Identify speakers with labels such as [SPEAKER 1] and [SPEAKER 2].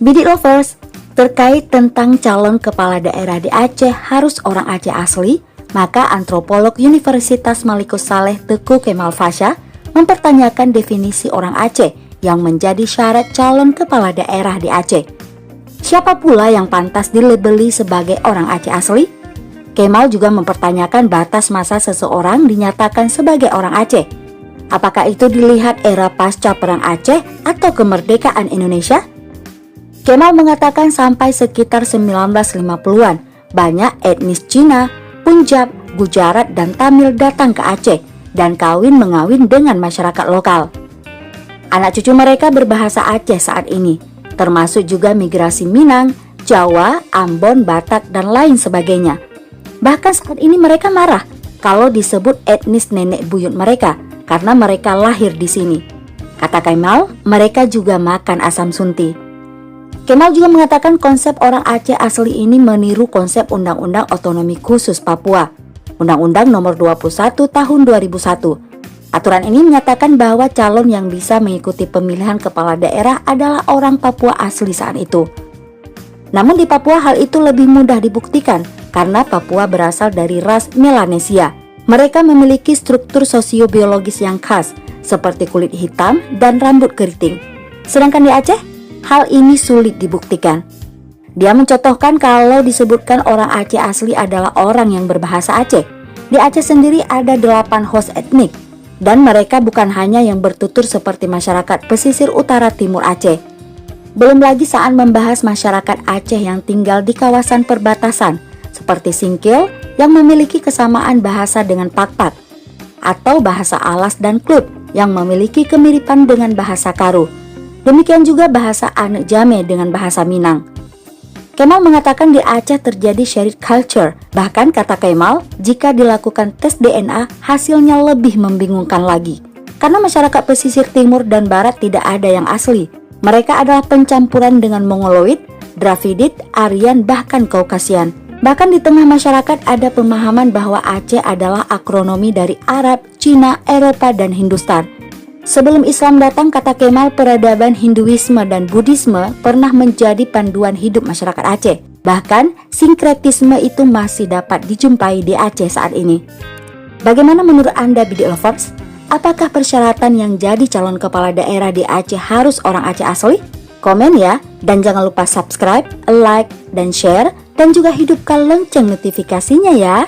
[SPEAKER 1] Bidik Lovers, terkait tentang calon kepala daerah di Aceh harus orang Aceh asli, maka antropolog Universitas Malikus Saleh Teku Kemal Fasha mempertanyakan definisi orang Aceh yang menjadi syarat calon kepala daerah di Aceh. Siapa pula yang pantas dilabeli sebagai orang Aceh asli? Kemal juga mempertanyakan batas masa seseorang dinyatakan sebagai orang Aceh. Apakah itu dilihat era pasca Perang Aceh atau kemerdekaan Indonesia? Kemal mengatakan sampai sekitar 1950-an, banyak etnis Cina, Punjab, Gujarat, dan Tamil datang ke Aceh dan kawin-mengawin dengan masyarakat lokal. Anak cucu mereka berbahasa Aceh saat ini, termasuk juga migrasi Minang, Jawa, Ambon, Batak, dan lain sebagainya. Bahkan saat ini mereka marah kalau disebut etnis nenek buyut mereka karena mereka lahir di sini. Kata Kemal, mereka juga makan asam sunti. Kemal juga mengatakan konsep orang Aceh asli ini meniru konsep Undang-Undang Otonomi Khusus Papua, Undang-Undang Nomor 21 Tahun 2001. Aturan ini menyatakan bahwa calon yang bisa mengikuti pemilihan kepala daerah adalah orang Papua asli saat itu. Namun di Papua hal itu lebih mudah dibuktikan karena Papua berasal dari ras Melanesia. Mereka memiliki struktur sosiobiologis yang khas seperti kulit hitam dan rambut keriting. Sedangkan di Aceh, hal ini sulit dibuktikan. Dia mencontohkan kalau disebutkan orang Aceh asli adalah orang yang berbahasa Aceh. Di Aceh sendiri ada 8 host etnik, dan mereka bukan hanya yang bertutur seperti masyarakat pesisir utara timur Aceh. Belum lagi saat membahas masyarakat Aceh yang tinggal di kawasan perbatasan, seperti Singkil yang memiliki kesamaan bahasa dengan Pakpak, atau bahasa Alas dan Klub yang memiliki kemiripan dengan bahasa Karo. Demikian juga bahasa Anek Jame dengan bahasa Minang. Kemal mengatakan di Aceh terjadi shared culture. Bahkan kata Kemal, jika dilakukan tes DNA, hasilnya lebih membingungkan lagi. Karena masyarakat pesisir timur dan barat tidak ada yang asli. Mereka adalah pencampuran dengan Mongoloid, Dravidid, Aryan, bahkan Kaukasian. Bahkan di tengah masyarakat ada pemahaman bahwa Aceh adalah akronomi dari Arab, Cina, Eropa, dan Hindustan. Sebelum Islam datang, kata Kemal, peradaban Hinduisme dan Buddhisme pernah menjadi panduan hidup masyarakat Aceh. Bahkan, sinkretisme itu masih dapat dijumpai di Aceh saat ini. Bagaimana menurut Anda, Bidik Lovers? Apakah persyaratan yang jadi calon kepala daerah di Aceh harus orang Aceh asli? Komen ya, dan jangan lupa subscribe, like, dan share, dan juga hidupkan lonceng notifikasinya ya.